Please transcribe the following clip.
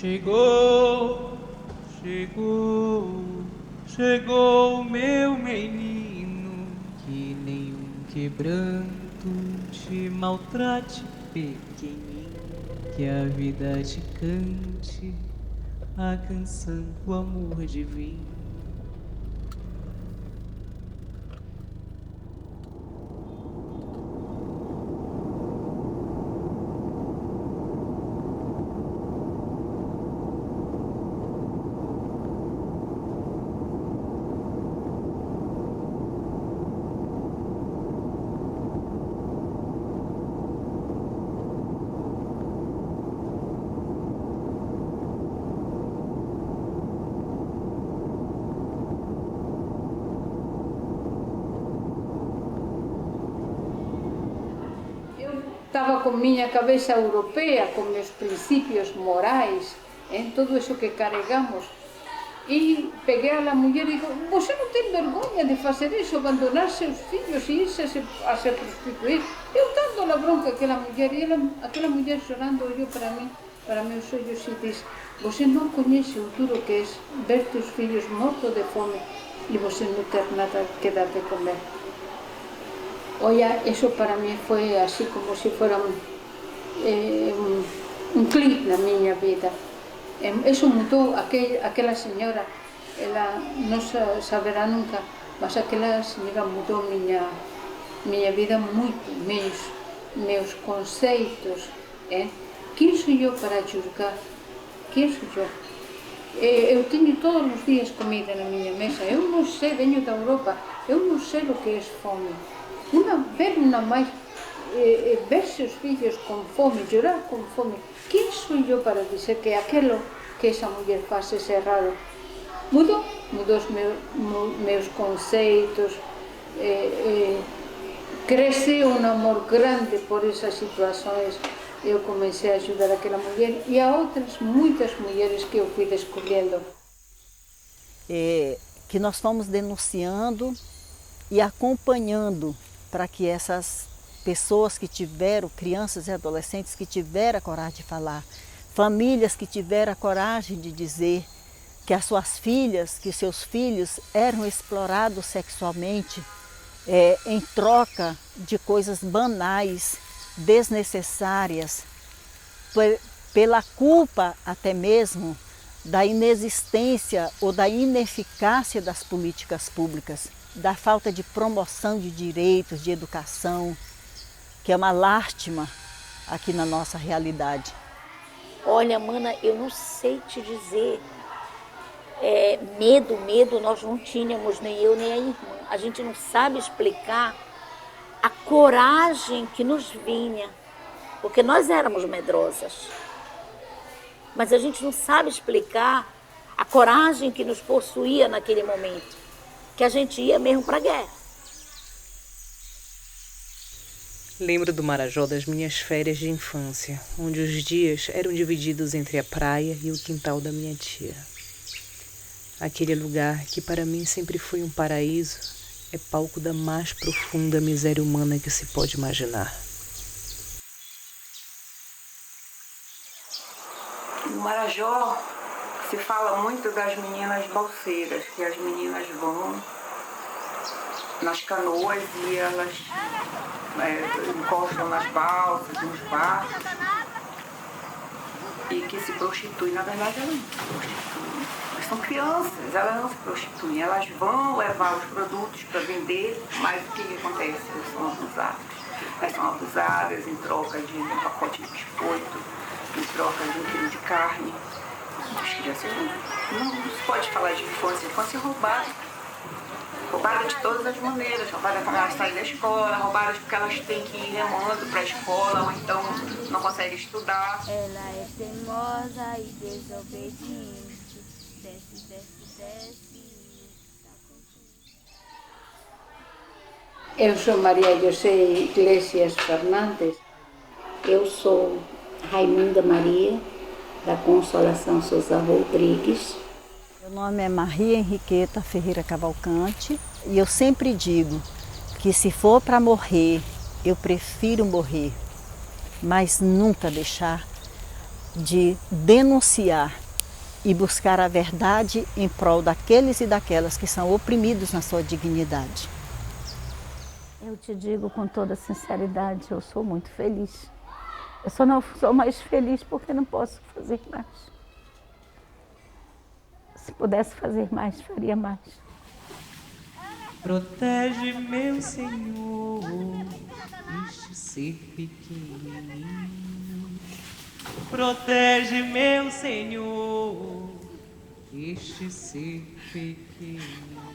Chegou, chegou, chegou meu menino, que nenhum quebranto te maltrate, pequenino, que a vida te cante a canção do amor divino. Estava com minha cabeça europeia, com meus princípios morais, em tudo isso que carregamos. E peguei a mulher e disse, você não tem vergonha de fazer isso, abandonar seus filhos e ir a se prostituir? Eu dando a bronca àquela mulher, e aquela mulher chorando olhou para mim, para meus olhos e disse, você não conhece o duro que é ver teus filhos mortos de fome e você não ter nada que dar de comer. Olha, isso para mim foi assim como se fosse um clique na minha vida. Isso mudou, aquela senhora, ela não saberá nunca, mas aquela senhora mudou minha vida muito, meus conceitos. Quem sou eu para julgar? Quem sou eu? Eu tenho todos os dias comida na minha mesa, eu não sei, venho da Europa, eu não sei o que é fome. Ver uma mãe, ver seus filhos com fome, chorar com fome, quem sou eu para dizer que aquilo que essa mulher faz é errado? Mudou os meus conceitos, cresceu um amor grande por essas situações. Eu comecei a ajudar aquela mulher e a outras muitas mulheres que eu fui descobrindo. Que nós fomos denunciando e acompanhando para que essas pessoas que tiveram, crianças e adolescentes que tiveram a coragem de falar, famílias que tiveram a coragem de dizer que as suas filhas, que seus filhos eram explorados sexualmente em troca de coisas banais, desnecessárias, pela culpa até mesmo da inexistência ou da ineficácia das políticas públicas, da falta de promoção de direitos, de educação, que é uma lástima aqui na nossa realidade. Olha, mana, eu não sei te dizer, medo nós não tínhamos, nem eu nem a irmã. A gente não sabe explicar a coragem que nos vinha, porque nós éramos medrosas. Mas a gente não sabe explicar a coragem que nos possuía naquele momento, que a gente ia mesmo para a guerra. Lembro do Marajó das minhas férias de infância, onde os dias eram divididos entre a praia e o quintal da minha tia. Aquele lugar que para mim sempre foi um paraíso é palco da mais profunda miséria humana que se pode imaginar. No Marajó se fala muito das meninas balseiras, que as meninas vão nas canoas e elas encostam nas balsas, nos barcos, e que se prostituem. Na verdade, elas não se prostituem. Elas são crianças, elas não se prostituem. Elas vão levar os produtos para vender, mas o que acontece? Elas são abusadas. Elas são abusadas em troca de um pacote de biscoito, em troca de 1 quilo de carne. As crianças não se pode falar de infância. Infância é roubada. Roubada de todas as maneiras. Roubada quando elas saem da escola, roubada porque elas têm que ir remando para a escola, ou então não conseguem estudar. Ela é teimosa e desobediente. Desce, desce, desce. Eu sou Maria José Iglesias Fernandes. Eu sou Raimunda Maria, da Consolação Souza Rodrigues. Meu nome é Maria Henriqueta Ferreira Cavalcante e eu sempre digo que se for para morrer, eu prefiro morrer, mas nunca deixar de denunciar e buscar a verdade em prol daqueles e daquelas que são oprimidos na sua dignidade. Eu te digo com toda sinceridade, eu sou muito feliz. Eu só não sou mais feliz porque não posso fazer mais. Se pudesse fazer mais, faria mais. Protege, meu Senhor, este ser pequenino. Protege, meu Senhor, este ser pequenino.